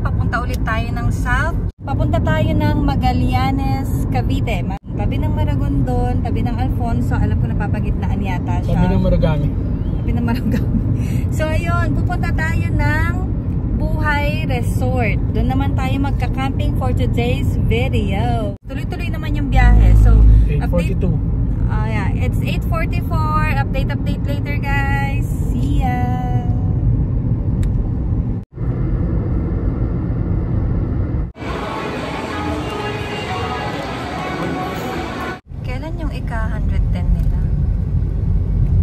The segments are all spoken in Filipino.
papunta ulit tayo ng south. Papunta tayo ng Magallanes, Cavite. Tabi ng Maragondon, tabi ng Alfonso. Alam ko napapagitnaan yata siya. Tabi ng Maragami. Tabi ng Maragami. So ayun, pupunta tayo ng Buhay Resort. Doon naman tayo magka-camping for today's video. Tuloy-tuloy naman yung biyahe. So, 8:42. Yeah, it's 8:44. Update later, guys. See ya. Kailan yung ika-110 nila?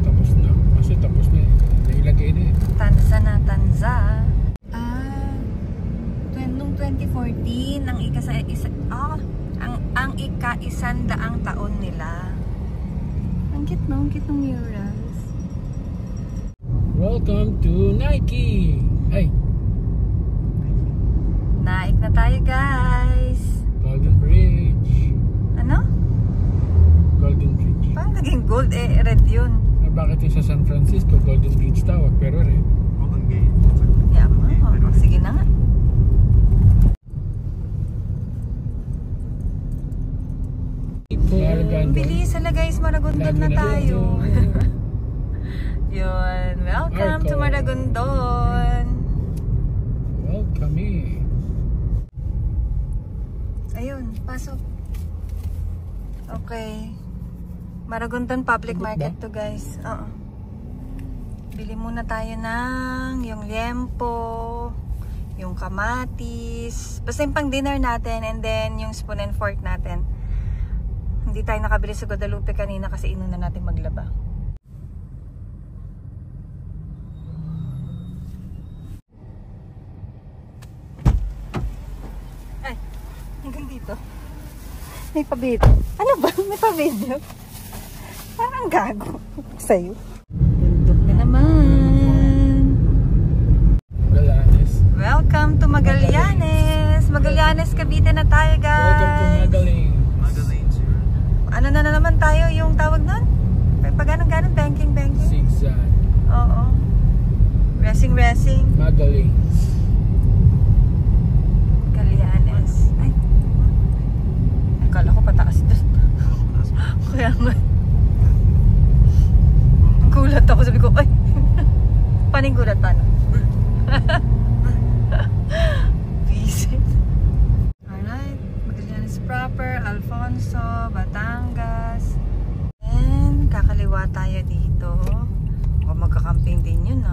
Tapos na. Kasi tapos na eh. Nailagay na eh. Tanza na, Tanza. Noong 2014, ang ika-100 taon nila. Ang cute no? Ang cute ng murals. Welcome to Nike! Hey! Naik na tayo, guys. Golden Bridge. Ano? Golden Bridge. Parang naging gold eh, red yun. Bakit yung sa San Francisco, Golden Bridge tawag, pero red. Golden Gate. Yeah, sige na nga. Bilis na guys, Maragondon na tayo. Yun, welcome to Maragondon. Welcome eh. Ayun, pasok. Okay. Maragondon Public Market to guys. Bili muna tayo ng yung liempo, yung kamatis, basta yung pang dinner natin, and then yung spoon and fork natin. Hindi tayo nakabili sa Guadalupe kanina kasi inuna natin maglaba. Ay, hanggang dito. May pabidyo. Ano ba? May pabidyo? Parang gago sa'yo. Bundok na naman. Magallanes. Welcome to Magallanes. Magallanes, Cavite na tayo, guys. Welcome to Magallanes. Ano na naman tayo yung tawag nun? Pag ganun, banking. Zigzag. Oo. Racing. Magallanes. Magallanes. Ay. Akala ko pataas doon. Kaya nga. Gulat ako. Sabi ko, ay. Paning gulat pa no? Visit. Alright. Magallanes proper. Alfonso. Batangas. And kakaliwa tayo dito. O magkakamping din yun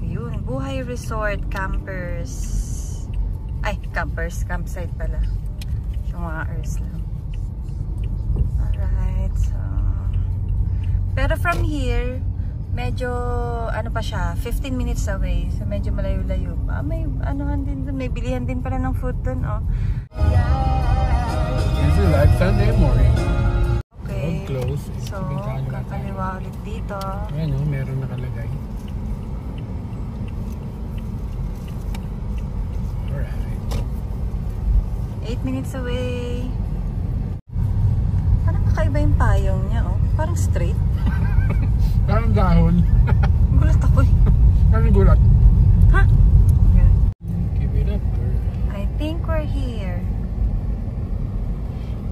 Yun. Buhay Resort Campers. Ay, campsite pala. Yung mga earth lang. Alright, so pero from here medyo ano pa siya, 15 minutes away, so medyo malayo-layo pa. May anuhan din doon, may bilihan din pala ng food doon This is like Sunday morning. Okay, close. so kakaliwa ulit dito. Ayan meron nakalagay. Alright, 8 minutes away. Parang kakaiba yung payong niya parang straight. Parang dahon. Gulat ako Parang gulat. Ha? Give it up, girl. I think we're here.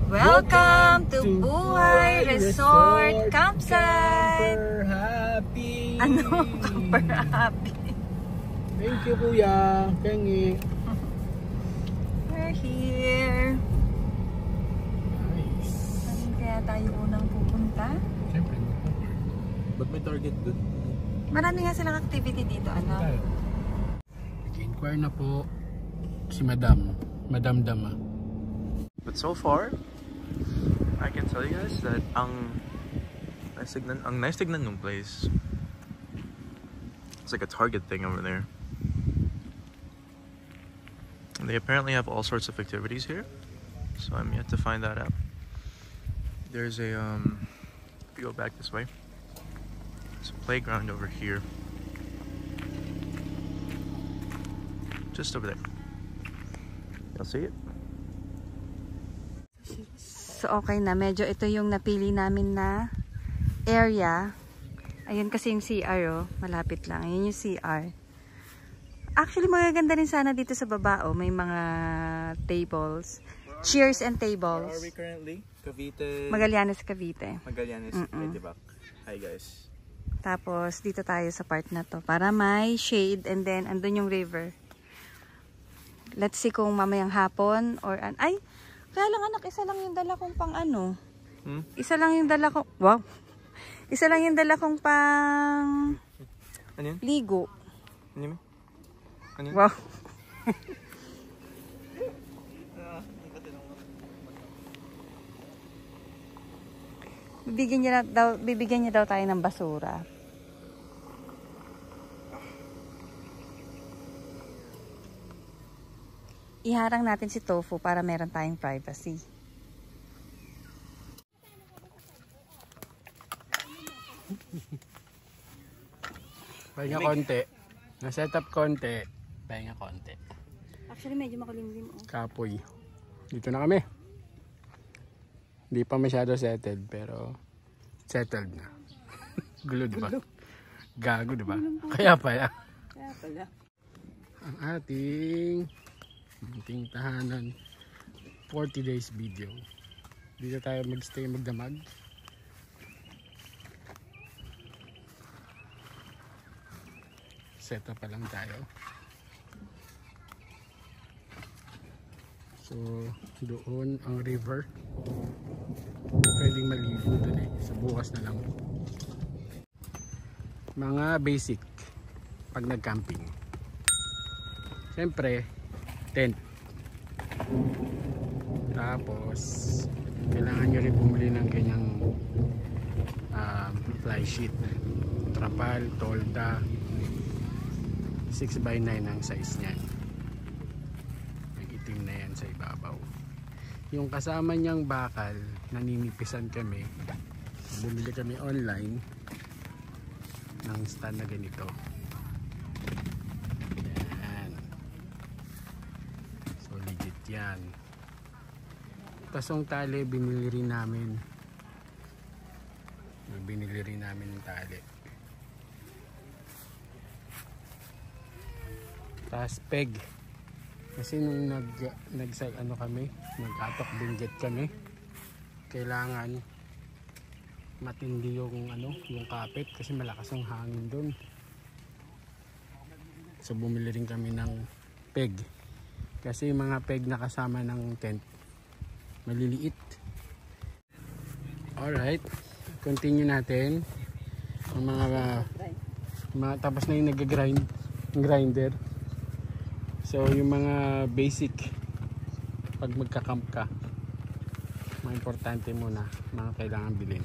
Welcome to Buhay Resort Campsite. Camper happy. Ano? Camper happy. Thank you, kuya. Kengi. We're here. Nice. Saan kaya tayo unang pupunta? Siyempre, Ba't may target dun? Marami nga silang activity dito, tayo. Nag-inquire na po si Madam Dama. But so far, I can tell you guys that ang nice tignan nung place. It's like a Target thing over there. And they apparently have all sorts of activities here, so I'm yet to find that out. There's a if you go back this way, there's a playground over here, just over there. You'll see it. So okay na, medyo ito yung napili namin na area. Ayun kasi yung CR, oh. Malapit lang. Ayun yung CR. Actually, magaganda rin sana dito sa baba, oh. May mga tables. Chairs and tables. Where are we currently? Cavite. Magallanes, Cavite. Magallanes, Cavite. Hi guys. Tapos, dito tayo sa part na to. Para may shade and then, andun yung river. Let's see kung mamayang hapon or... Ay! Kaya lang anak, isa lang yung dala kong pang ano. Isa lang yung dala kong... Wow! Isa lang yung dala kong pang... Ano yun? Ligo. Ano yun? Ano yun? Wow! Bibigyan niya daw tayo ng basura. Iharang natin si Tofu para meron tayong privacy. Pahinga konti. Na-set up konti. Pahinga konti. Actually, medyo makulimlim. Oh. Kapoy. Dito na kami. Hindi pa masyado settled, pero settled na. Gulo, diba? Gago, diba? Kaya pala. Kaya pala. Ang ating tahanan 40 days video. Dito tayo magstay, magdamag. Set up pa lang tayo. So, doon ang river. Pwedeng maligo doon eh. Sa bukas na lang. Mga basic pag nag-camping. Siyempre, tent. Tapos, kailangan nyo rin bumili ng ganyang fly sheet. Trapal, tolda. 6x9 ang size niyan. Itim na yan sa ibabaw. Yung kasama niyang bakal, naninipisan kami. Bumili kami online ng stand na ganito. Yan. So legit yan. Tasong tali binili rin namin. Binili rin namin ng tali. Tas peg. Kasi nung nag-atok binggit kami, kailangan matindi yung kapit kasi malakas ang hangin doon. So bumili rin kami ng peg. Kasi yung mga peg na kasama ng tent maliliit. Alright, continue natin. Ang mga tapos na yung grinder. So yung mga basic pag magka-camp ka, mga importante muna, mga kailangan bilhin.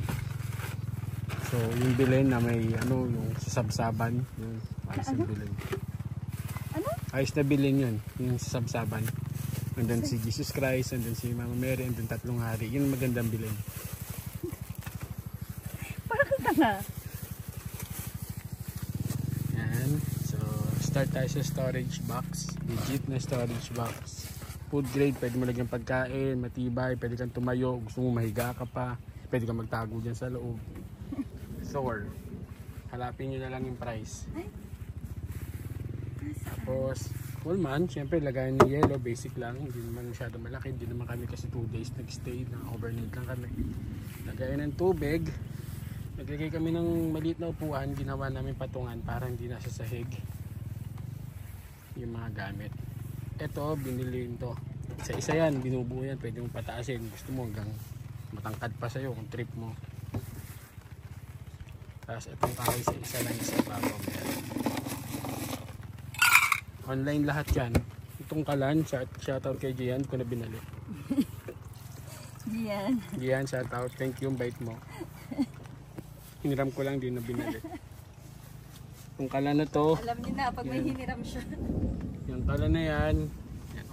So yung bilhin na may yung sabsaban, yung ayos na bilhin. Ayos na bilhin yun, yung sabsaban. Nandun si Jesus Christ, nandun si Mama Mary, nandun 3 hari. Yun magandang bilhin. Parang tanga. Yan. So start tayo sa storage box. Legit na storage box. Food grade, pwede mo lagyan pagkain, matibay, pwede kang tumayo, gusto mo mahiga ka pa, pwede kang magtago dyan sa loob. Store. Halapin nyo na lang yung price. Tapos, Pullman, syempre lagayan ng yellow, basic lang, hindi naman masyado malaki, hindi naman kami kasi 2 days nag-stay, overnight lang kami. Lagayan ng tubig, naglagay kami ng maliit na upuan, ginawa namin patungan para hindi nasa sahig yung mga gamit. Ito, binili to. Isa-isa yan, binubuo yan, pwede mong pataasin. Gusto mo hanggang matangkad pa sa'yo kung trip mo. Tapos itong kahoy sa isa lang isa bago. Online lahat yan. Itong kalan, shoutout kay Gian ko na binali. Gian, shoutout. Thank you, bait mo. Hiniram ko lang din na binali. Itong kalan na to. Alam niyo na pag may hiniram siya. Yung kalan na yan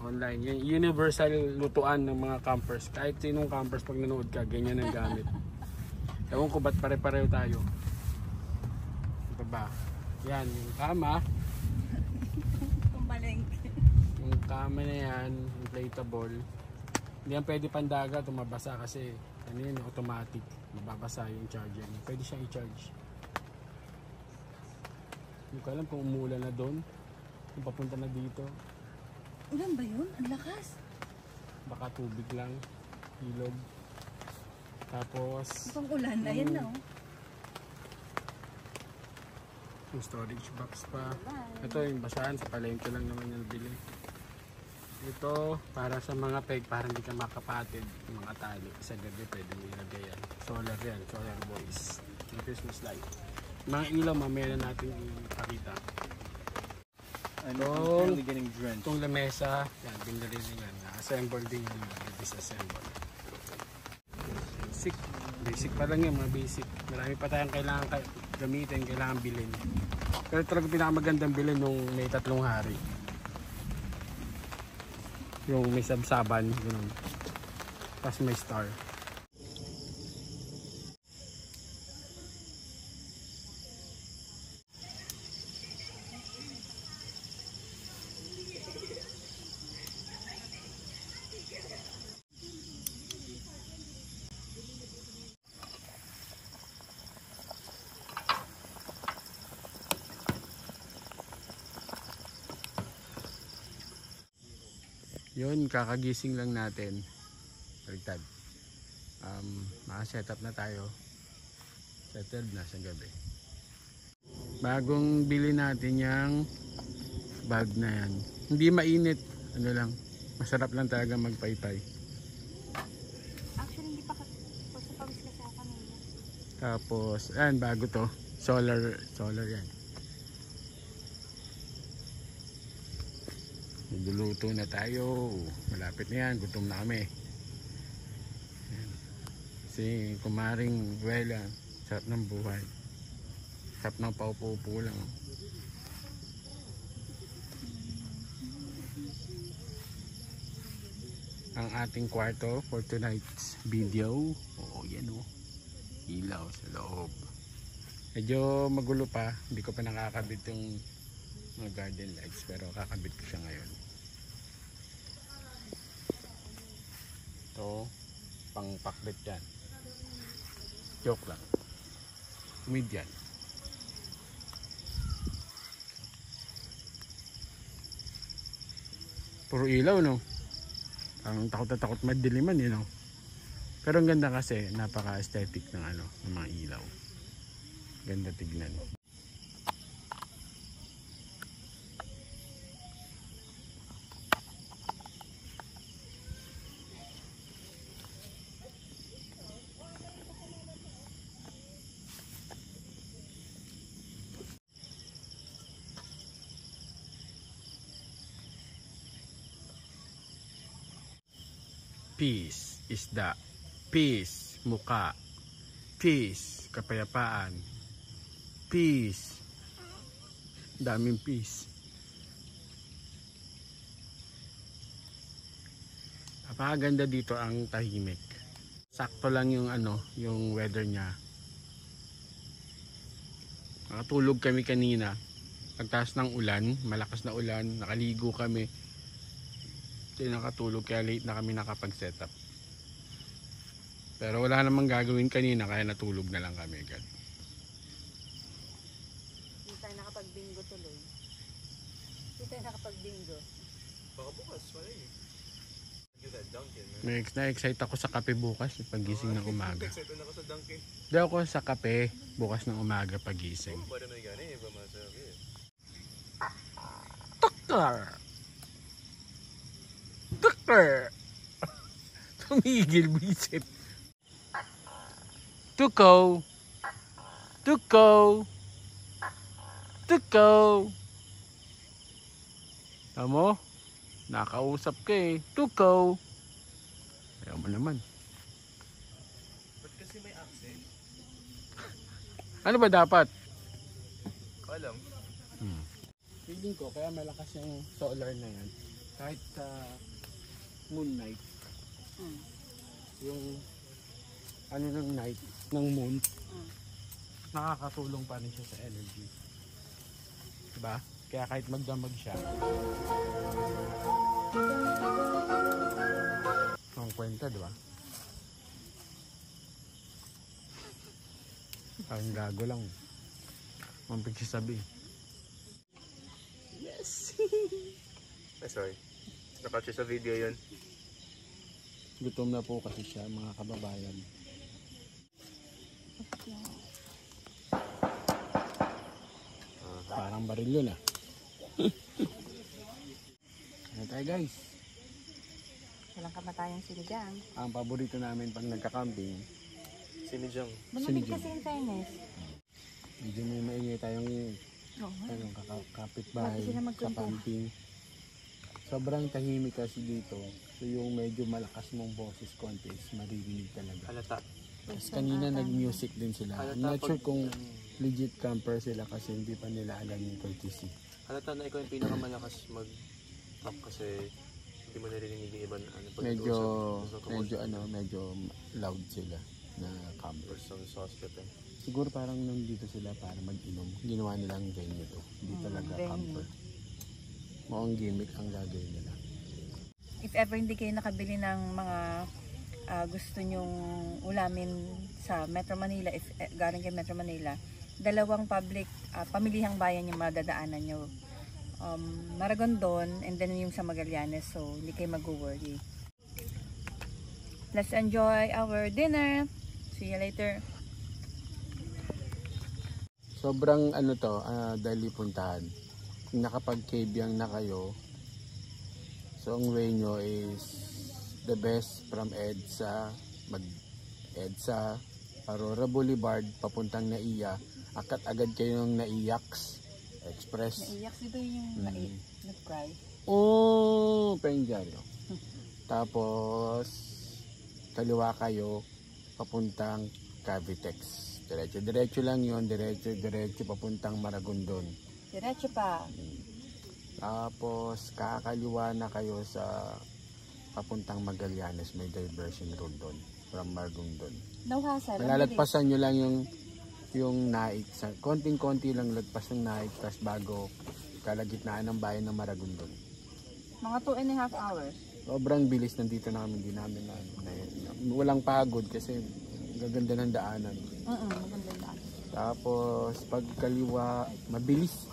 online. Yung universal lutuan ng mga campers. Kahit sinong campers pag nanood ka, ganyan ang gamit. Ewan ko ba't pare-pareho tayo. Ito ba? Yan, yung kama. Yung kama na yan, inflatable. Hindi yan pwede pandaga, tumabasa kasi ano yun, automatic. Mababasa yung charger. Pwede siyang i-charge. Hindi ko alam kung umulan na doon. Kung papunta na dito. Ulan ba yun? Ang lakas. Baka tubig lang. Ilog. Tapos Mukhang ulan. Ayan na oh. yung storage box pa. Ito yung basahan. Sa palengke lang naman yung bili. Ito para sa mga peg. Para hindi ka makapatid. Yung mga tali. Sa gabi pwede mo ilagay yan. Solar yan. Solar boys. Yung Christmas light. Mga ilaw mamaya na natin ipakita. Itong lamesa. Yan. Binili din yan. Assemble din yan. Disassemble. Basic. Basic pa lang yan. Mga basic. Marami pa tayong kailangan gamitin. Kailangan bilhin. Pero talaga pinakamagandang bilhin nung may 3 hari. Yung may sabsaban. Ganun. Tapos may star. Yun, kakagising lang natin. Baliktad. Maka-setup na tayo. Settled na sa gabi. Bagong bili natin yung bag na yan. Hindi mainit. Ano lang. Masarap lang talaga magpaypay. Actually, hindi pa pawis kasi ako kanina. Tapos, ayan, bago to. Solar yan. Nagluluto na tayo. Malapit na yan. Gutom na kami. Ayan. Kasi kumaring wela. Sarap ng buhay. Sarap ng paupo-upo lang. Ang ating kwarto for tonight's video. Oo, yan o. Ilaw sa loob. Medyo magulo pa. Hindi ko pa nakakabit yung mga garden lights. Pero kakabit ko siya ngayon. Ito, pang pakbit yan. Joke lang. Comedian. Puro ilaw, no? Ang takot na takot madiliman, you know? Pero ang ganda kasi, napaka-aesthetic ng ano, ng mga ilaw. Ganda tignan. Peace, isda. Peace, muka. Peace, kapayapaan. Peace. Daming peace. Napakaganda dito ang tahimik. Sakto lang yung ano, yung weather niya. Nakatulog kami kanina. Pagtaas ng ulan, malakas na ulan, nakaligo kami. Kasi nakatulog kaya late na kami nakapag-setup. Pero wala namang gagawin kanina kaya natulog na lang kami agad. Hindi tayo nakapag-bingo tuloy. Hindi tayo nakapag-bingo. Baka bukas, wala eh. Na-excite ako sa kape bukas pagising ng umaga. Excited na ako sa Dunkin. Di ako sa kape bukas ng umaga pagising. Para may gani, iba masabi eh. Doktor! Doktor! Tumigil bisip. Tukaw! Tukaw! Tukaw! Tamo? Nakausap ka eh. Tukaw! Ayaw mo naman. Ba't kasi may accent? Ano ba dapat? Alam. Feeling ko kaya malakas yung solar na yan. Kahit sa moon night. Yung ano ng night ng moon. Nakakatulong pa rin siya sa energy. Diba? Kaya kahit magdamag siya. Ang kwenta, diba? Parang gago lang. Ang pagsasabi. Ay, sorry. Nakatcha sa video yun. Gutom na po kasi siya, mga kababayan. Parang baril yun ah. Ano tayo guys? Walang kamatayang sinigang. Ang paborito namin pag nagka-camping. Sinigang. Malamig Sinigang. kasi in fairness. Medyo may maingay tayong Oo. kapitbahay Bakit sila sa magkwento? camping. Sobrang tahimik kasi dito. So yung medyo malakas mong boses konti is maririnig talaga. Halata. Tapos kanina nag-music din sila. I'm not sure kung legit camper sila kasi hindi pa nila alam yung courtesy. Halata na ikaw yung pinakamalakas mag-top kasi hindi mo narinig yung iba na ano. Medyo loud sila na camper. Some sauce trip eh. Siguro parang nandito sila para mag-inom. Ginawa nilang venue to. Hindi talaga venue. camper. Mukhang gimmick ang gagawin nila. If ever hindi kayo nakabili ng mga gusto nyong ulamin sa Metro Manila, if galing kayo Metro Manila, dalawang public pamilihang bayan yung madadaanan nyo. Maragondon and then yung sa Magallanes, so hindi kayo mag-worry. Let's enjoy our dinner. See you later. Sobrang ano to, dali puntahan. Nakapag-cabyang na kayo. So ang way nyo is the best from EDSA, EDSA, Aurora Boulevard, papuntang Naiya. Akat agad kayo ng Naiyaks Express. Naiyak si Doy yung nag-cry. Oh, penjaryo. Tapos kaliwa kayo papuntang Cavitex. Diretso lang yun, diretso papuntang Maragondon. Diretso pa. Tapos kakaliwa na kayo sa papuntang Magallanes, may diversion road doon from Maragondon. No hassle. Malalagpasan nyo lang yung Naik, konting-konti lang lagpas ng Naik, tapos bago kalagitnaan ng bayan ng Maragondon. Mga 2.5 hours. Sobrang bilis, nandito namin, di namin walang pagod kasi gaganda ng daanan. Maganda lang. Tapos pag kaliwa, mabilis.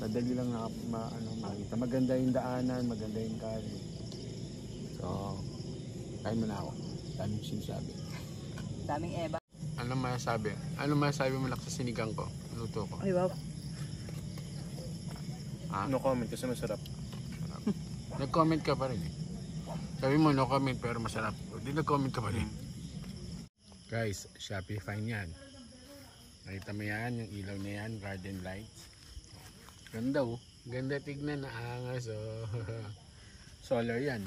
Madali lang makita. Maganda yung daanan, maganda yung kali. So, kain mo na ako. Daming sinasabi. Daming eba. Ano masasabi? Ano masasabi mo lang sa sinigang ko? Luto ko. Ay wow. No comment kasi masarap. Nag-comment ka pa rin eh. Sabi mo no comment pero masarap. Hindi nag-comment ka pa rin. Guys, Shopee fine yan. Nakita mo yan, yung ilaw na yan, garden lights. Ganda oh. Ganda tignan, naangas oh. Solar yan.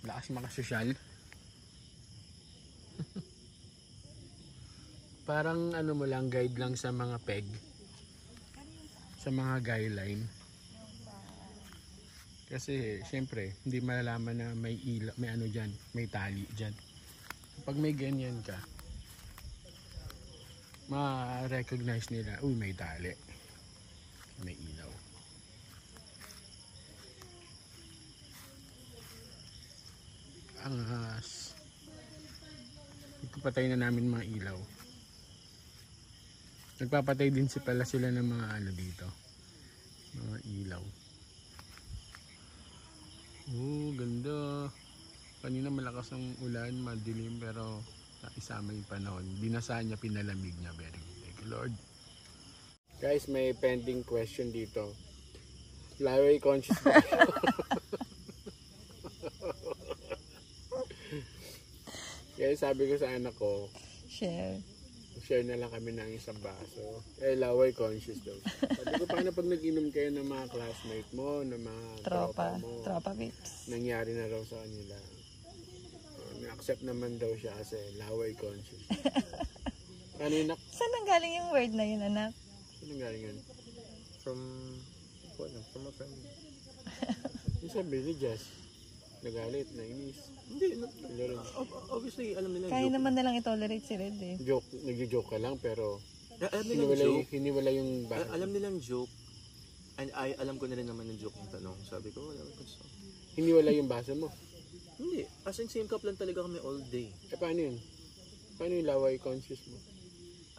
Lakas makasosyal. Parang ano mo lang, guide lang sa mga peg. Sa mga guideline. Kasi syempre, hindi malalaman na may ilaw, may ano dyan, may tali dyan. Kapag may ganyan ka, ma-recognize nila, uy may tali, may ilaw. Ang ipapatay na namin mga ilaw. Nagpapatay din pala sila ng mga ano dito, mga ilaw. Oh, ganda. Kanina malakas ang ulan, madilim, pero isama yung panahon. Binasa niya, pinalamig niya. Very good. Thank you, Lord. Guys, may pending question dito. Flyway conscious ba? Kaya sabi ko sa anak ko, share na lang kami ng isang baso. Laway conscious daw. Sabi ko, paano pag nag-inom kayo ng mga classmate mo, ng mga tropa mo? Tropa pips. Nangyari na raw sa kanila. Accept naman daw siya kasi laway conscious. Kanina. Saan nanggaling yung word na yun, anak? Saan nanggaling yun? From a friend. Yung sabi ni Jess, nagalit, nainis. Hindi, obviously alam nila Kaya naman nalang i-tolerate si Red eh. Joke, nag-joke ka lang pero hiniwala yung alam nilang joke. And alam ko na rin naman yung joke ng tanong. Sabi ko, wala ko gusto. Hiniwala yung baso mo. Hindi, as in same cup lang talaga kami all day. Paano yun? Paano yung laway conscious mo?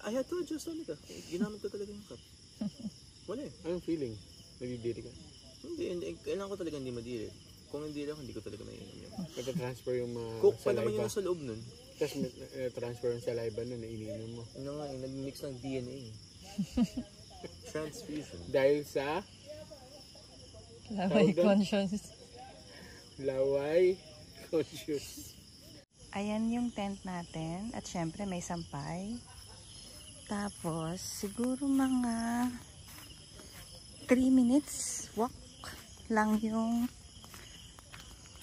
I had to adjust talaga. Ginamit ko talaga yung cup. Wala eh. Anong feeling? Nagdidiri ka? Hindi. Kailangan ko talaga hindi madiri. Kung hindi ako, hindi ko talaga naiinom yan. Nagka-transfer yung Coke pa saliva. naman yung nasa loob nun. Tapos transfer yung saliva nun na iniinom mo. Ano nga eh, nag-mix ng DNA. Transfusion. Dahil sa Laway conscious. laway conscious. Ayan yung tent natin. At syempre may sampay. Tapos siguro mga 3 minutes walk lang yung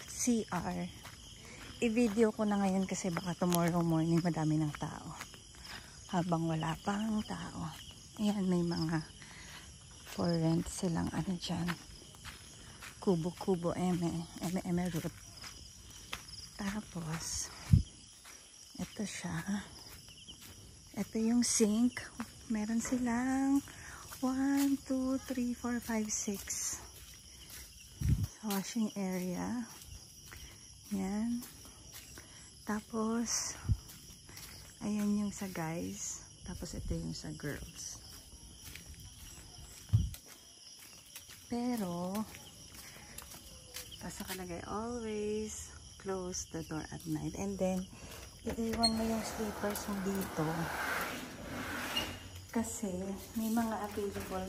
CR. I-video ko na ngayon kasi baka tomorrow morning madami ng tao. Habang wala pang tao. Ayan, may mga for rent silang ano dyan. Kubo-kubo, eme root. Tapos, ito siya. Ito yung sink. Meron silang 1, 2, 3, 4, 5, 6. Washing area. Yan. Tapos, ayan yung sa guys. Tapos, ito yung sa girls. Pero, tapos nakalagay always close the door at night. And then, iiwan mo yung slippers mo dito. Kasi, may mga available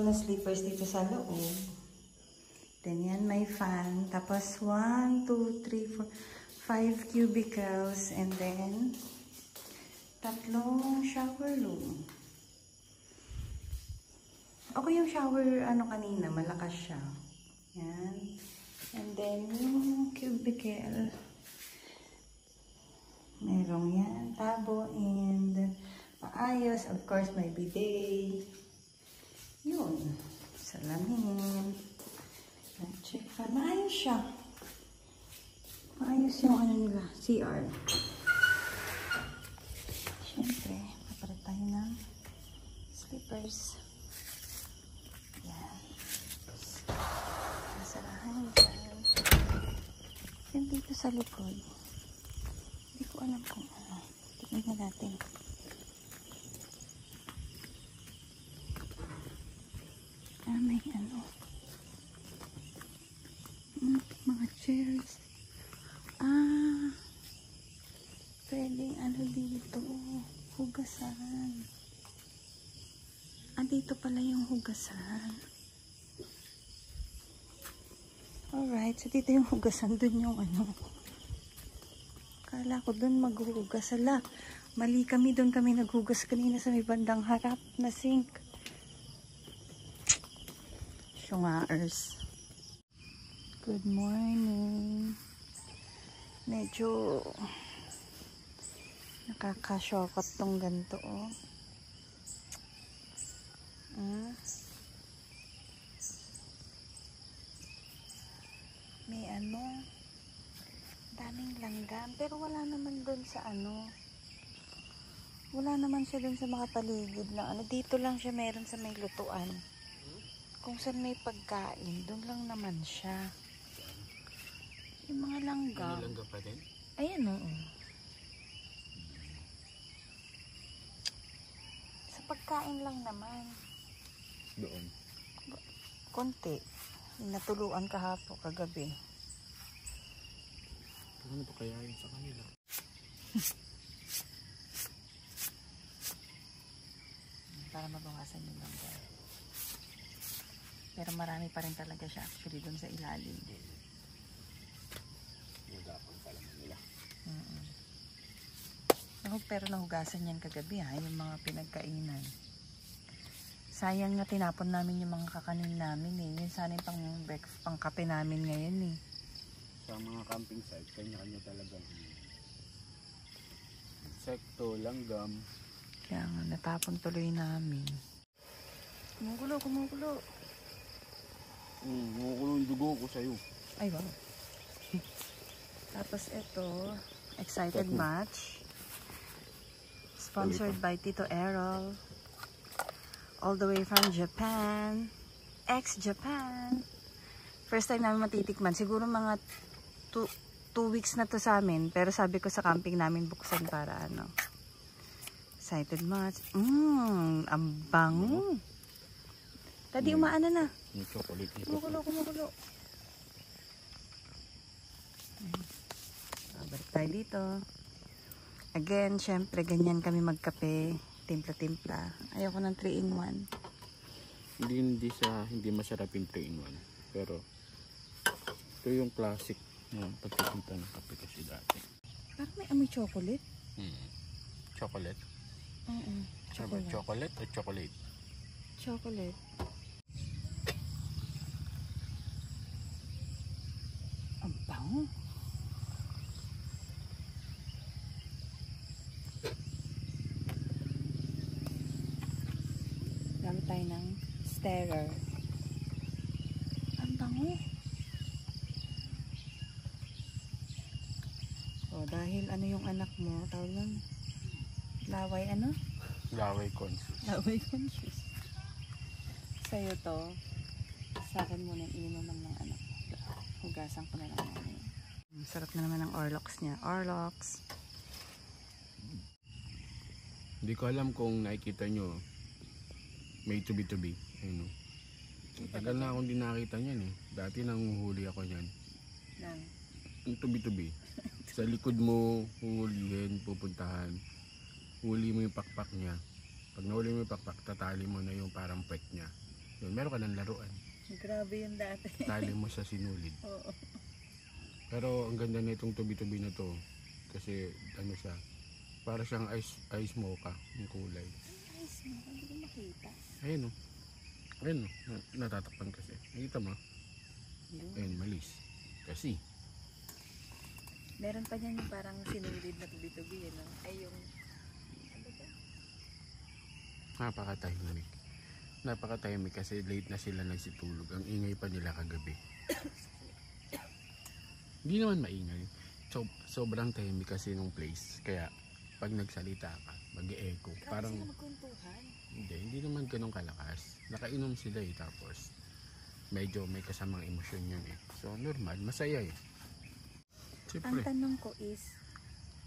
na slippers dito sa loob. Then, yan, may fan. Tapos, 1, 2, 3, 4, 5 cubicles. And then, 3 shower room. Okay yung shower, kanina, malakas siya. Yan. And then, yung cubicle, merong yan, tabo, and maayos. Of course, may bidet. Yun. Salamin. Check pa. Maayos siya. Maayos yung nila, CR. Siyempre, papalit tayo ng slippers. Yan. Nasarahan dyan. Yan dito sa likod. Hindi ko alam kung ano. Tignan natin. May mga chairs. Pwedeng dito. Hugasan. Dito pala yung hugasan. Alright, so dito yung hugasan. Dun yung Kala ko dun maghuhugas. Mali kami. Dun kami naghugas kanina sa may bandang harap na sink. Syungaers. Good morning. Medyo nakakasyokot tong ganito, oh. May daming langgam, pero wala naman doon sa wala naman siya doon sa mga paligid lang. Dito lang siya meron sa may lutuan. Kung saan may pagkain, doon lang naman siya. Yung mga langgam. May langgam pa din? Ayan, oo. Sa pagkain lang naman. Doon? Konti. Natuluan kahapon, kagabi. Ano pa kaya yun sa kanila? Para mabawasan yung langgam. Pero marami pa rin talaga siya actually doon sa ilalim. Nagapang pala nila. Pero nahugasan yan kagabi, yung mga pinagkainan. Sayang na tinapon namin yung mga kakanin namin Yun sana yung pang kape namin ngayon Sa mga camping site, kanya-kanya talaga. Insekto, langgam. Kaya nga, natapon tuloy namin. Kumukulo. Kumukulo yung dugo ko sa'yo. Ay, wow. Tapos ito, Excited Match. Sponsored by Tito Errol. All the way from Japan. Ex-Japan. First time namin matitikman. Siguro mga 2 weeks na to sa amin. Pero sabi ko sa camping namin buksan para excited much. Ang bango. Tadi umaano na. Yung chocolate dito. Kumukulo. Balik tayo dito. Again, syempre, ganyan kami magkape. Timpla-timpla. Ayoko ng 3-in-1. Hindi masarap yung 3-in-1. Pero, ito yung classic na pagtitinta ng kape kasi dati. Parang may amoy chocolate. Chocolate? Oo. Chocolate o chocolate? Chocolate. Ang bango. Gamit tayo ng stirrer. Ang bango. O, dahil ano yung anak mo, tawag lang, laway ano? Laway conscious. Laway conscious. Sa'yo to, sa akin muna ininom ng anak. Hugasan ko na lang namin. Sarap na naman ang Orlox niya. Orlox. Hindi ko alam kung nakikita nyo, may tubi-tubi. Ayun, no? Tagal na akong di nakita niyan eh. Dati nanguhuli ako niyan. Yung tubi-tubi. Sa likod mo, huhulihin, pupuntahan. Huli mo yung pakpak niya. Pag nahuli mo yung pakpak, tatali mo na yung parang pet niya. Yun, meron ka ng laruan. Grabe yung dati. Tali mo sa sinulid. Oo. Pero ang ganda na itong tubi-tubi na to. Kasi ano siya, para siyang ice mocha yung kulay. Ice mocha, hindi ko makita. Ayun o. Ayun o, natatakpan kasi. Nakita mo? Ayun, malis. Kasi. Meron pa dyan yung parang sinulid na tubi-tubi, no? Ay yung... Napakatahimik. Napakatahimik kasi late na sila nagsitulog. Ang ingay pa nila kagabi. Hindi naman maingay. Sobrang tahimik kasi nung place. Kaya pag nagsalita ka, mag-e-echo. Parang sila magkwentuhan. hindi naman ganun kalakas. Nakainom sila eh, tapos medyo may kasamang emosyon yun eh. So normal, masaya eh. Ang Siyempre. tanong ko is,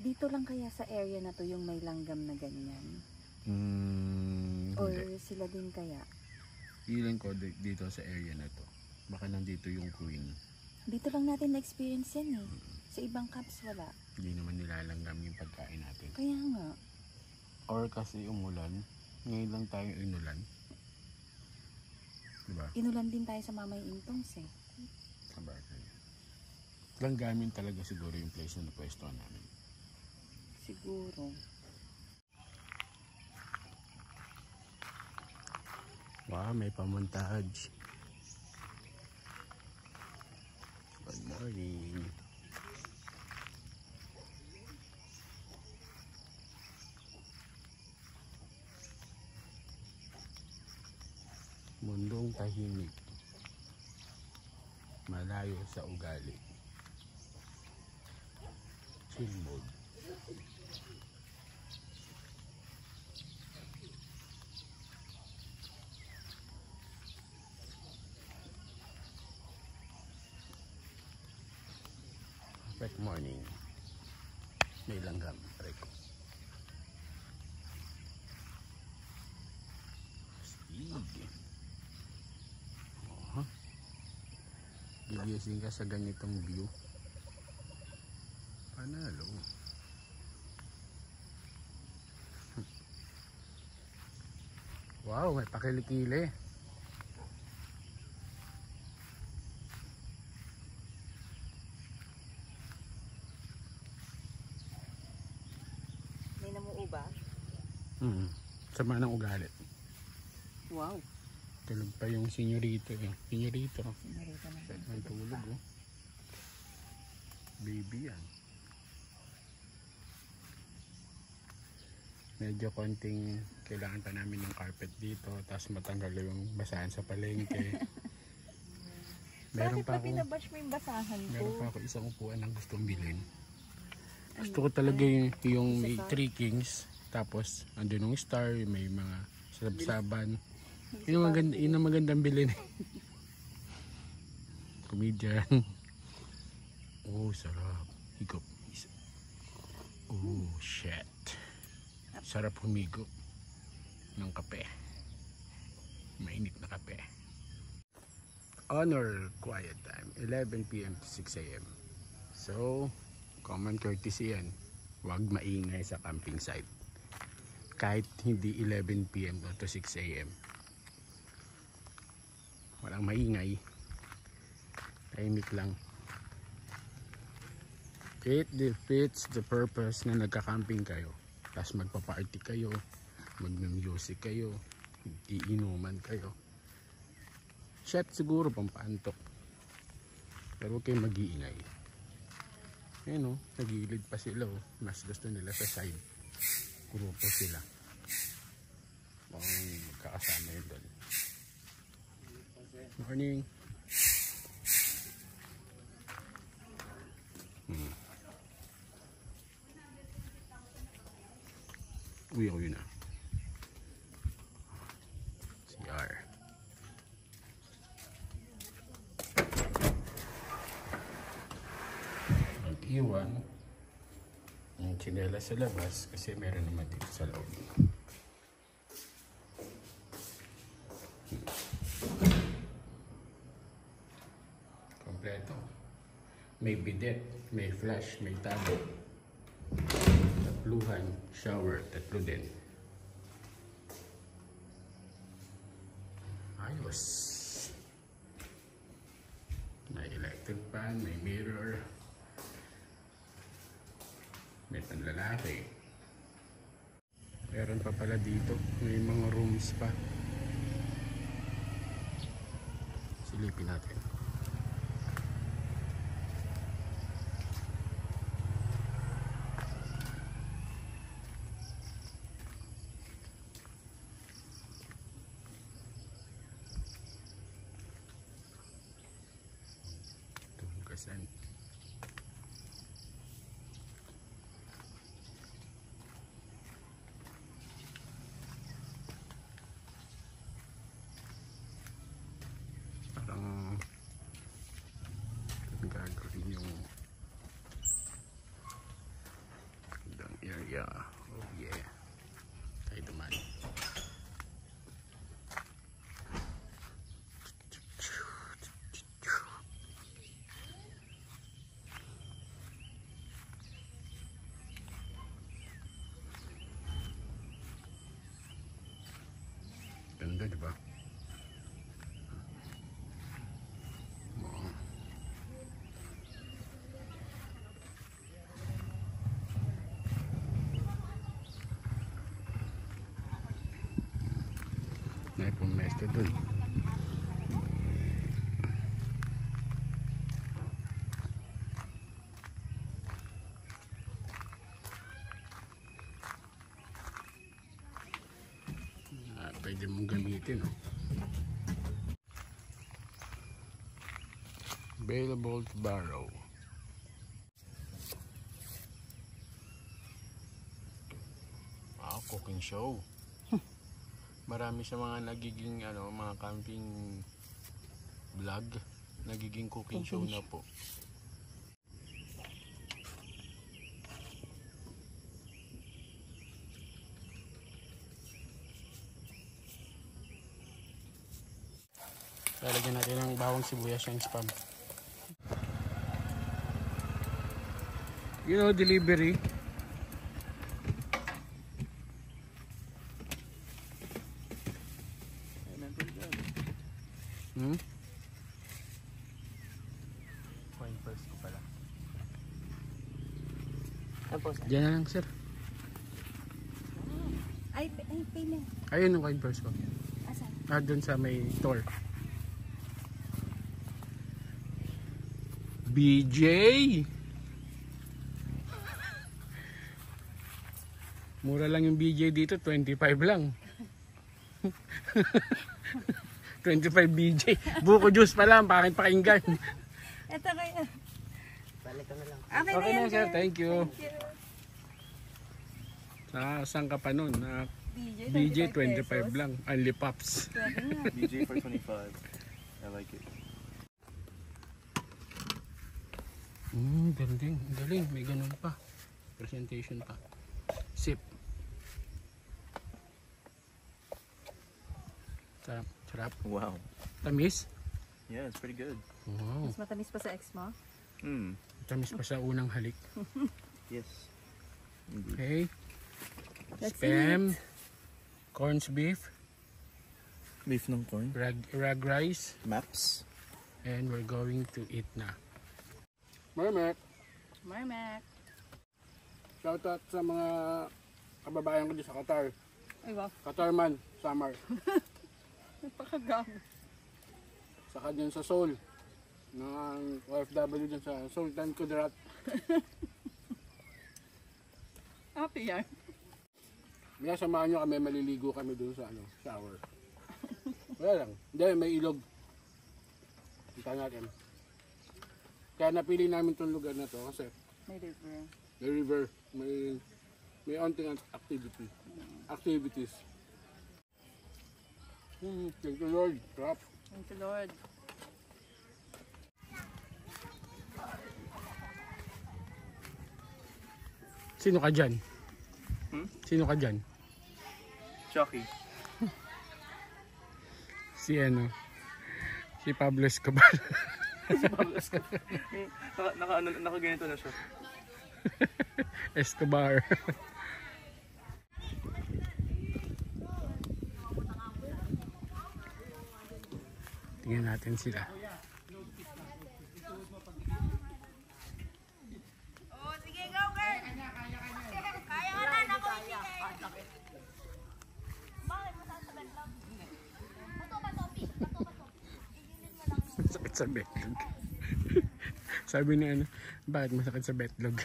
dito lang kaya sa area na to yung may langgam na ganyan? Or Hindi. sila din kaya? Feeling ko dito sa area na to. Baka nandito yung queen. Dito lang natin na-experience yan eh. Sa ibang camps wala. Hindi naman nilalanggam yung pagkain natin. Kaya nga. Or kasi umulan. Ngayon lang tayo inulan. Diba? Inulan din tayo sa Mamay Intongs eh. Kabagay. Langgamin talaga siguro yung place na napwesto namin. Siguro. Wow, may pamontage. Good morning. Mundong tahimik. Malayo sa ugali. Chill mode. Perfect morning. May langgam. Reko. Stig. Oh. Gigising ka sa ganitong view. Panalo. Wow, may pakilikili. May namuo ba? Sama ng ugali. Wow. Tulog pa yung senyorito eh. Senyorito. Sinarita na. May tulog oh. Baby yan. Medyo konting kailangan pa namin ng carpet dito. Tapos matanggal yung basahan sa palengke. Bakit ba pinabash mo yung basahan ko? Meron pa ako isang upuan na gustong bilhin. Gusto ko talaga yung may 3 kings. Tapos andun yung star, may mga sabsaban. Yun ang magandang bilhin. Comedian. Oh, sarap. Higop. Oh, shit. Sarap humigo ng kape. Mainit na kape. Honor quiet time, 11 p.m. to 6 a.m. So, common courtesy yan. Huwag maingay sa camping site. Kahit hindi 11 p.m. to 6 a.m. Walang maingay. Tahimik lang. It defeats the purpose na nagka-camping kayo. Tapos magpa-party kayo, mag-music kayo, iinuman kayo. Shot siguro pampaantok. Pero huwag kayong mag-iingay. Ayun o, nagilid pa sila o. Mas gusto nila sa side. Grupo sila. Mukhang magkakasama yun doon. Morning. Uwi ako yun ah. CR. Nag-iwan yung tsinelas sa labas kasi meron naman dito sa loob. Kompleto. May bidet, may flash, may tabo. Tatluhan, shower, tatlo din. Ayos. May electric fan, may mirror. May panlalaki. Meron pa pala dito. May mga rooms pa. Silipin natin. Tugasan. Gagawin yung gandang area. Oh yeah, tayo naman. Ganda diba? May pumesto dun. Pwede mong gamitin. Available to borrow. Cooking show. Marami sa mga nagiging mga camping vlog, nagiging cooking show na po. Lalagyan natin ng bawang sibuyas yung spam. Delivery. Coin purse ko pala. Diyan na lang, sir. Ay, payment. Ayun yung coin purse ko. Asan? Doon sa may store. BJ! Mura lang yung BJ dito, 25 lang. 25 BJ. Buko juice pa lang, bakit pakinggan? Ito kayo. Balik ka na lang. Okay na sir, thank you. Saan ka pa nun? BJ 25 lang, only pops. BJ for 25. I like it. Galing, galing. May ganun pa. Presentation pa. Sip. Sarap. Sarap. Wow. Tamis? Yeah, it's pretty good. Wow. Mas matamis pa sa ex mo? Mm. Tamis pa sa unang halik. Yes. Okay. That's Spam. Corned beef. Beef ng corn. Rag rice. Maps. And we're going to eat na. Marmek. Marmac. Shoutout sa mga kababayan ko dyan sa Qatar. Ay, wow. Qatar man, Samar. Napakagam. Saka dyan sa Seoul. Ng OFW dyan sa Sultan Kudarat. Happy yan. Maya samahan nyo kami, maliligo kami dun sa shower. Wala lang. Hindi, may ilog. Punta natin. Kaya napili namin itong lugar na to kasi May river. may river, may onting activities. Thank you Lord. Crap. Thank you, Lord. Sino ka dyan? Sino ka dyan? Chucky. Si ano? Si Pablo Escobar. Si Pablo Escobar. Naka-ganito na siya. Escobar. Tingnan natin sila. Masakit sa betlog. Sabi ni ano, bakit masakit sa betlog?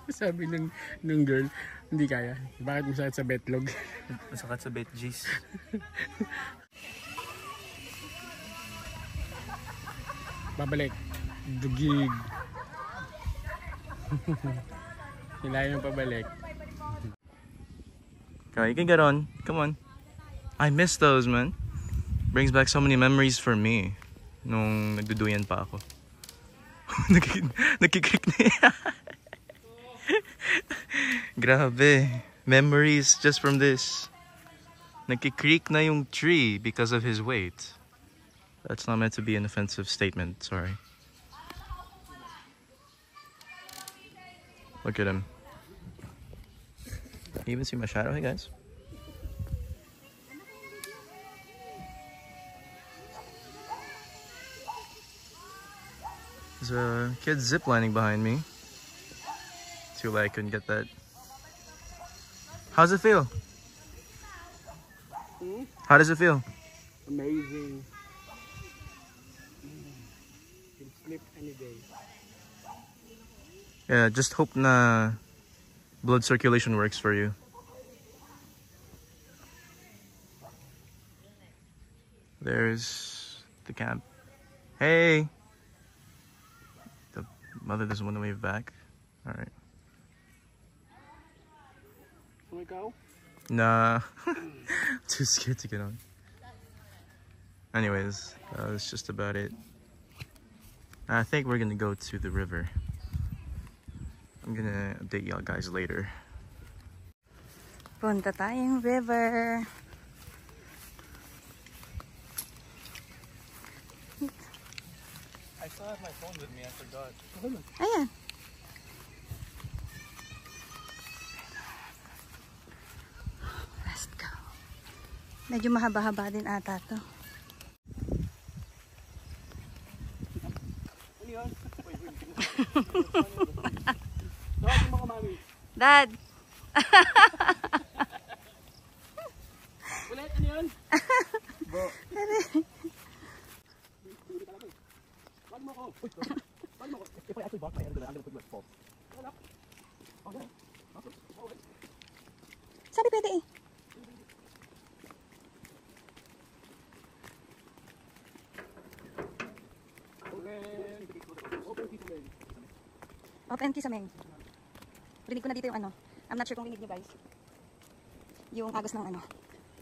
Sabi ng girl, hindi kaya. Bakit masakit sa betlog? Masakit sa bet G's. Babalik. Dugig. Hilahin mo pabalik. Come on, you can get on. Come on. I miss those, man. Brings back so many memories for me. Nung nagduduyan pa ako. Nakikrik na yan. Grabe. Memories just from this. Nakikrik na yung tree because of his weight. That's not meant to be an offensive statement, sorry. Look at him. Can you even see my shadow? Hey guys. There's a kid ziplining behind me. Too bad I couldn't get that. How's it feel? How does it feel? Amazing. Can sleep any day. Yeah, just hope na blood circulation works for you. There's the camp. Hey! The mother doesn't want to wave back. Alright. So ikaw? Nah. Too scared to get on. Anyways, that's just about it. I think we're gonna go to the river. I'm gonna update y'all guys later. Punta tayong river. I still have my phone with me, I forgot. Ayan. Let's go. Medyo mahaba-haba din ata to. Dad! Ulit, ano yun? Bo. Wag mo ko. Wag mo ko. If I actually walk my head, I'm gonna put you at fault. Sabi pwede eh. Open key sa Meng. Rinig ko na dito yung ano. I'm not sure kung rinig nyo guys. Yung agos ng ano.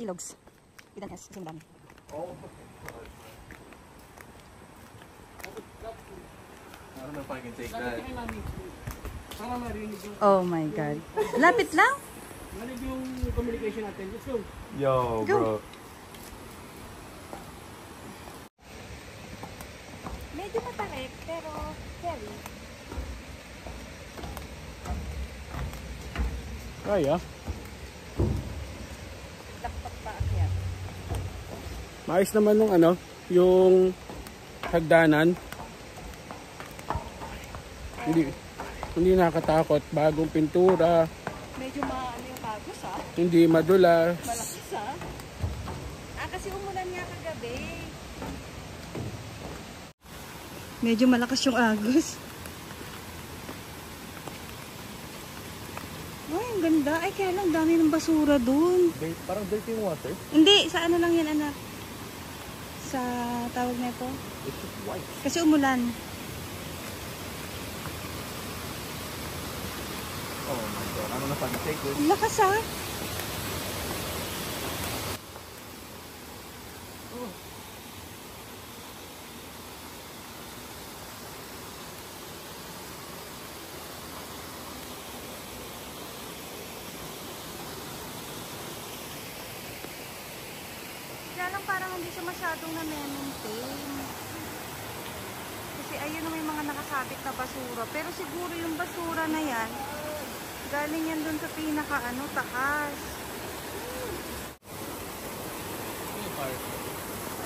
Ilogs. With an S. Kasi madami. I don't know if I can take that. Para marinig yung, Oh my God. Lapit lang? marinig yung communication natin. Let's go. Yo, Go. bro. Kaya. Dakpat pa akyat. Maayos naman nung ano, yung hagdanan. Hindi nakakatakot. Bagong pintura. Medyo maano yung agos ha. Hindi madulas. Malakas ha. Kasi umulan nga kagabi. Medyo malakas yung agos. Ay, ang ganda. Ay, kaya lang dami ng basura dun. Parang dirty water. Hindi, sa ano lang yan anak. Sa tawag na ito. It's just white. Kasi umulan. Oh my god, I don't know if I can take this. Ang lakas ha. Kaya lang parang hindi siya masyadong na-maintain. Kasi ayun na may mga nakasabit na basura. Pero siguro yung basura na yan, galing yan dun sa pinaka taas.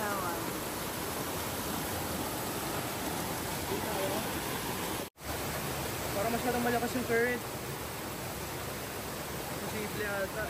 Ewan. Parang masyadong malakas yung current. Posible ata.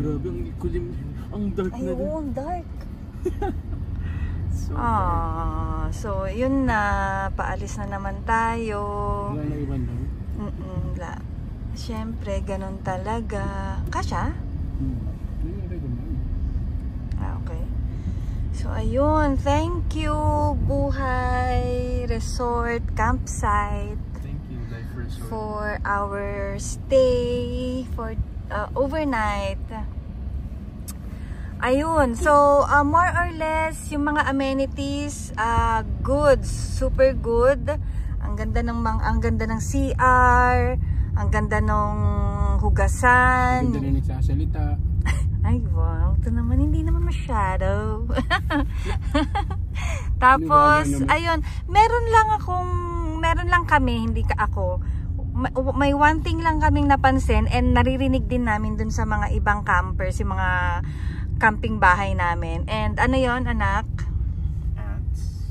Grabe, ang kulim. Ang dark na Ay, din. oo, ang dark. So yun na. Paalis na naman tayo. Wala na ibang daw. Siyempre, ganun talaga. Kasha? Okay. So, ayun. Thank you, Buhay Resort Campsite. Thank you, Life Resort. For our stay for overnight. Ayun. So, more or less, yung mga amenities, good. Super good. Ang ganda ng CR. Ang ganda ng hugasan. Ganda rin nagsasalita. Ay, wow. Ito naman, hindi naman masyado. Tapos, ayun. Meron lang kami, hindi ka ako. May one thing lang kaming napansin and naririnig din namin dun sa mga ibang campers, yung mga camping bahay namin. And ano yon anak? Ants.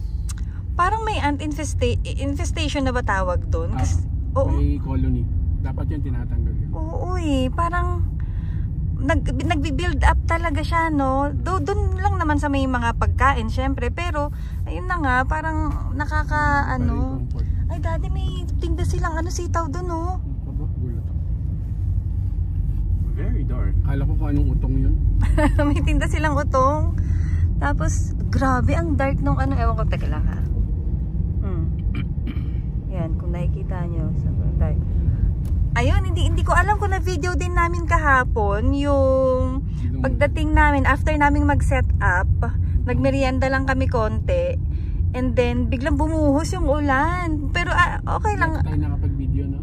Parang may ant infestation na ba tawag dun? May colony. Dapat yun tinatanggal. Oo parang nagbi-build up talaga siya, no? Doon lang naman sa may mga pagkain, syempre. Pero, ayun na nga, parang Ay, daddy, may tinda silang sitaw doon, no? Very dark. Kala ko kung anong utong yun. May tinda silang utong. Tapos, grabe, ang dark nung ewan ko, teka lang ha. Yan, kung nakikita nyo, sobrang dark. Ayun, hindi ko alam kung na-video din namin kahapon yung pagdating namin, after naming mag-set up, nagmerienda lang kami konti. And then, biglang bumuhos yung ulan. Pero okay lang. Tayo nakapag-video, no?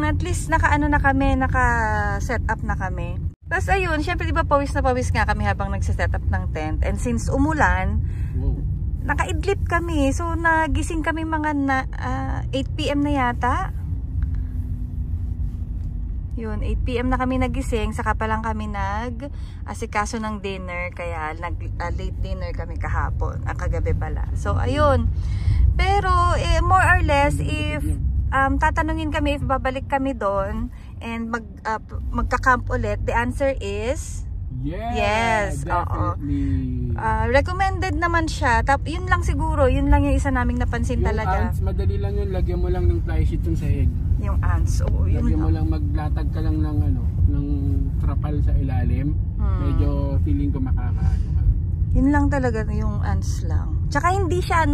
At least naka-ano na kami, naka-set up na kami. Tapos ayun, syempre diba pawis na pawis nga kami habang nagsiset up ng tent. And since umulan, naka-idlip kami. So nagising kami mga 8 PM na yata. Yun, 8 PM na kami nagising. Saka pa lang kami nag-asikaso ng dinner. Kaya late dinner kami kahapon. Kagabi pala. So ayun. Pero more or less, if tatanungin kami if babalik kami doon and magka-camp ulit, the answer is yes. Definitely. Recommended naman siya. Yun lang siguro, yun lang yung isa naming napansin yung talaga. Ants, madali lang yun, lagyan mo lang ng fly sheet yung sahig. Yung ants, oo, yun lagyan mo lang. lang, maglatag ka lang ng ng trapal sa ilalim. Medyo feeling ko makakaano ka. Yun lang talaga, yung ants lang. Tsaka hindi siya,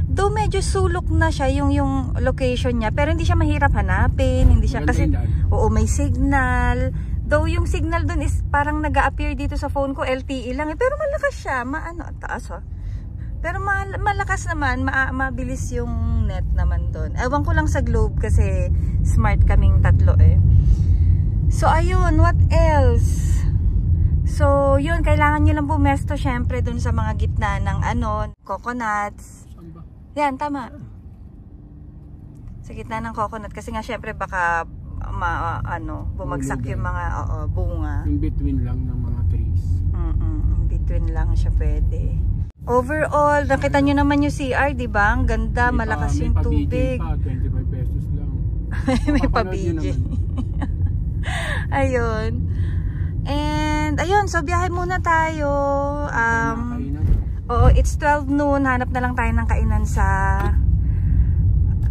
though medyo sulok na siya yung location niya, pero hindi siya mahirap hanapin, hindi siya, kasi, oo, may signal. Though yung signal dun is parang nag-a-appear dito sa phone ko, LTE lang pero malakas siya, taas Pero malakas naman, mabilis yung net naman dun. Ewan ko lang sa Globe kasi smart kaming tatlo So ayun, what else? So, yun, kailangan nyo lang pumesto syempre dun sa mga gitna ng coconuts. Yan, tama. Sa gitna ng coconut. Kasi nga syempre baka bumagsak yung mga bunga. In between lang ng mga trees. In between lang siya pwede. Overall, nakita nyo naman yung CR, di ba? Ang ganda, malakas yung tubig. Pa, 25 pesos lang. May pa-BJ. Ayun. And ayun, so biyahe muna tayo. It's 12 noon. Hanap na lang tayo ng kainan sa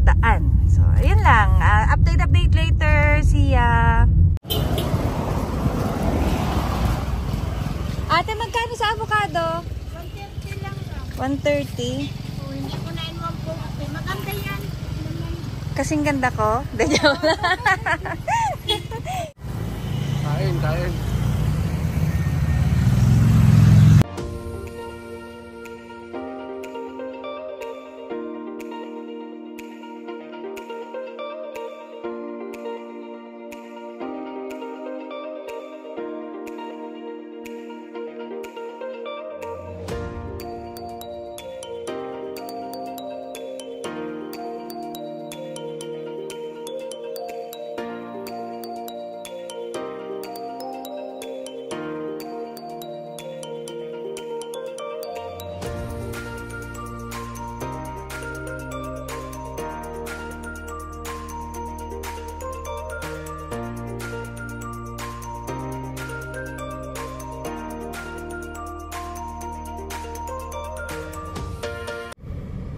daan. So ayun lang. Update later. See ya. Ate, magkano sa avocado? 130 lang. 130. Hindi ko na inuwan po. Maganda yan. Kasing ganda ko? Joke lang. Kain.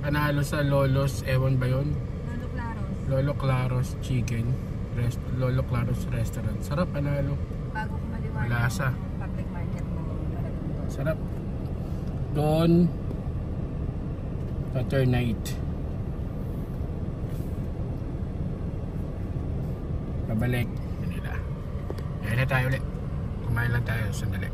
Panalo sa Lolo's, ewan ba yun? Lolo Claros Chicken. Lolo Claros Restaurant. Sarap, panalo. Bago ko maliwanag. Malasa. Public market na. Sarap. Doon Paternite. Pabalik. Manila. Yan na tayo ulit. Kumain lang tayo. Sandali.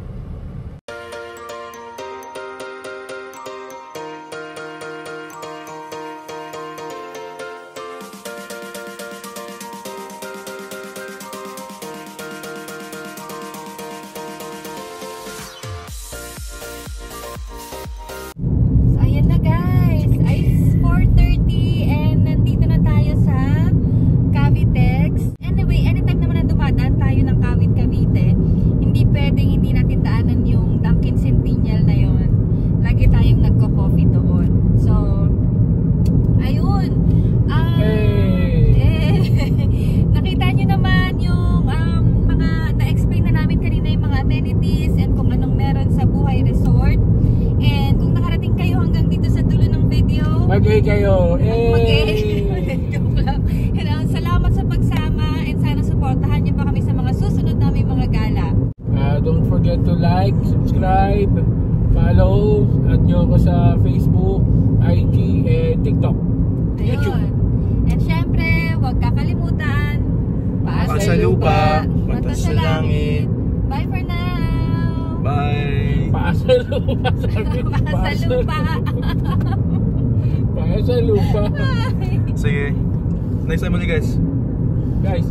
Mag-e kayo. Salamat sa pagsama and sana supportahan niyo pa kami sa mga susunod naming mga gala. Don't forget to like, subscribe, follow at nyo ko sa Facebook, IG, and TikTok. YouTube. And syempre, huwag kakalimutan, Paa sa lupa, mata sa langit. Bye for now. Bye. Paa sa lupa. Paa sa lupa. Sa lupa. Sige. Next time ulit guys. Guys,